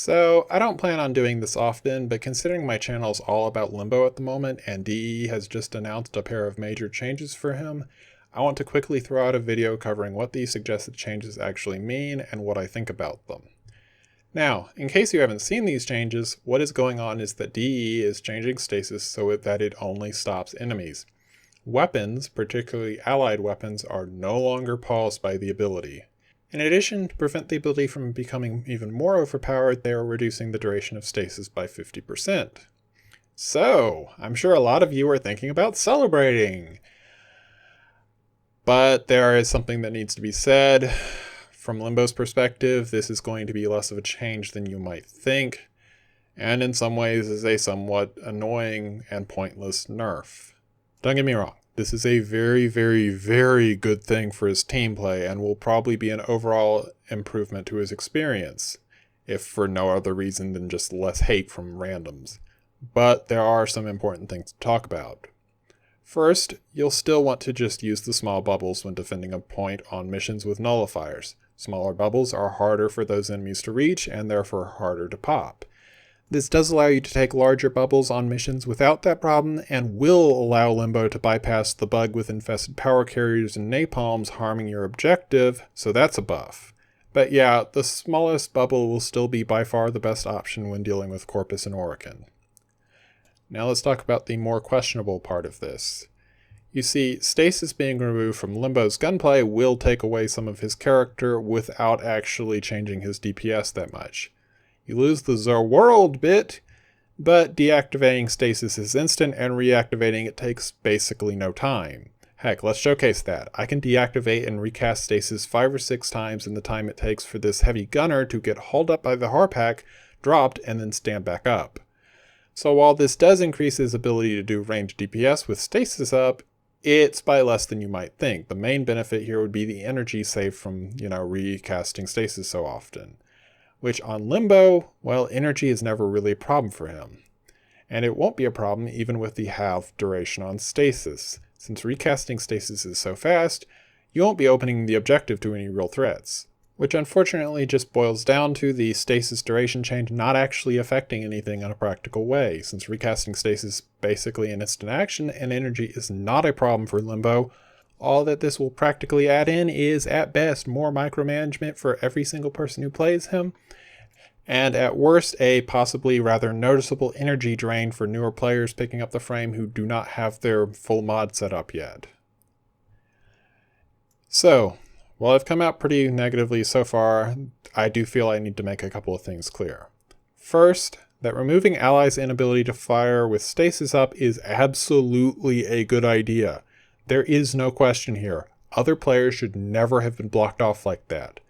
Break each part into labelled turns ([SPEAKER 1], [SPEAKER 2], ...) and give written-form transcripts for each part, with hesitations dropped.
[SPEAKER 1] So, I don't plan on doing this often, but considering my channel is all about Limbo at the moment, and DE has just announced a pair of major changes for him, I want to quickly throw out a video covering what these suggested changes actually mean and what I think about them. Now, in case you haven't seen these changes, what is going on is that DE is changing stasis so that it only stops enemies. Weapons, particularly allied weapons, are no longer paused by the ability. In addition, to prevent the ability from becoming even more overpowered, they are reducing the duration of stasis by 50%. So, I'm sure a lot of you are thinking about celebrating. But there is something that needs to be said. From Limbo's perspective, this is going to be less of a change than you might think, and in some ways is a somewhat annoying and pointless nerf. Don't get me wrong. This is a very, very, very good thing for his team play and will probably be an overall improvement to his experience, if for no other reason than just less hate from randoms. But there are some important things to talk about. First, you'll still want to just use the small bubbles when defending a point on missions with nullifiers. Smaller bubbles are harder for those enemies to reach and therefore harder to pop. This does allow you to take larger bubbles on missions without that problem, and will allow Limbo to bypass the bug with infested power carriers and napalms harming your objective, so that's a buff. But yeah, the smallest bubble will still be by far the best option when dealing with Corpus and Orokin. Now let's talk about the more questionable part of this. You see, stasis being removed from Limbo's gunplay will take away some of his character without actually changing his DPS that much. You lose the world bit, but deactivating stasis is instant and reactivating it takes basically no time. Heck, let's showcase that. I can deactivate and recast stasis 5 or 6 times in the time it takes for this heavy gunner to get hauled up by the Harpack, dropped, and then stand back up. So while this does increase his ability to do ranged DPS with stasis up, it's by less than you might think. The main benefit here would be the energy saved from, recasting stasis so often. Which on Limbo, well, energy is never really a problem for him. And it won't be a problem even with the halved duration on stasis. Since recasting stasis is so fast, you won't be opening the objective to any real threats. Which unfortunately just boils down to the stasis duration change not actually affecting anything in a practical way, since recasting stasis is basically an instant action and energy is not a problem for Limbo. All that this will practically add in is, at best, more micromanagement for every single person who plays him, and at worst, a possibly rather noticeable energy drain for newer players picking up the frame who do not have their full mod set up yet. So, while I've come out pretty negatively so far, I do feel I need to make a couple of things clear. First, that removing allies' inability to fire with stasis up is absolutely a good idea. There is no question here. Other players should never have been blocked off like that.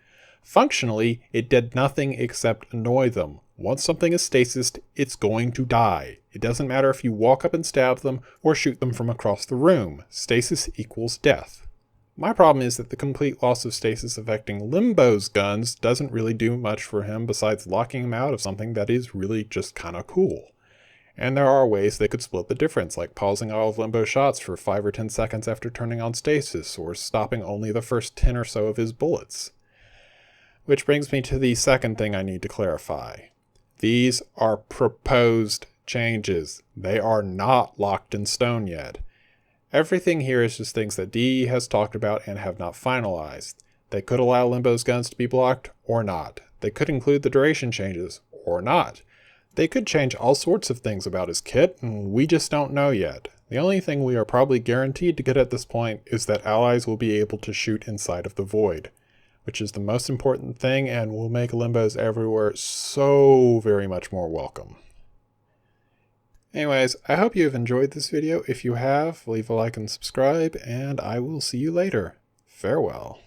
[SPEAKER 1] Functionally, it did nothing except annoy them. Once something is stasised, it's going to die. It doesn't matter if you walk up and stab them or shoot them from across the room. Stasis equals death. My problem is that the complete loss of stasis affecting Limbo's guns doesn't really do much for him besides locking him out of something that is really just kinda cool. And there are ways they could split the difference, like pausing all of Limbo's shots for 5 or 10 seconds after turning on stasis, or stopping only the first 10 or so of his bullets. Which brings me to the second thing I need to clarify. These are proposed changes. They are not locked in stone yet. Everything here is just things that DE has talked about and have not finalized. They could allow Limbo's guns to be blocked, or not. They could include the duration changes, or not. They could change all sorts of things about his kit, and we just don't know yet. The only thing we are probably guaranteed to get at this point is that allies will be able to shoot inside of the void, which is the most important thing and will make Limbos everywhere so very much more welcome. Anyways, I hope you have enjoyed this video. If you have, leave a like and subscribe, and I will see you later. Farewell.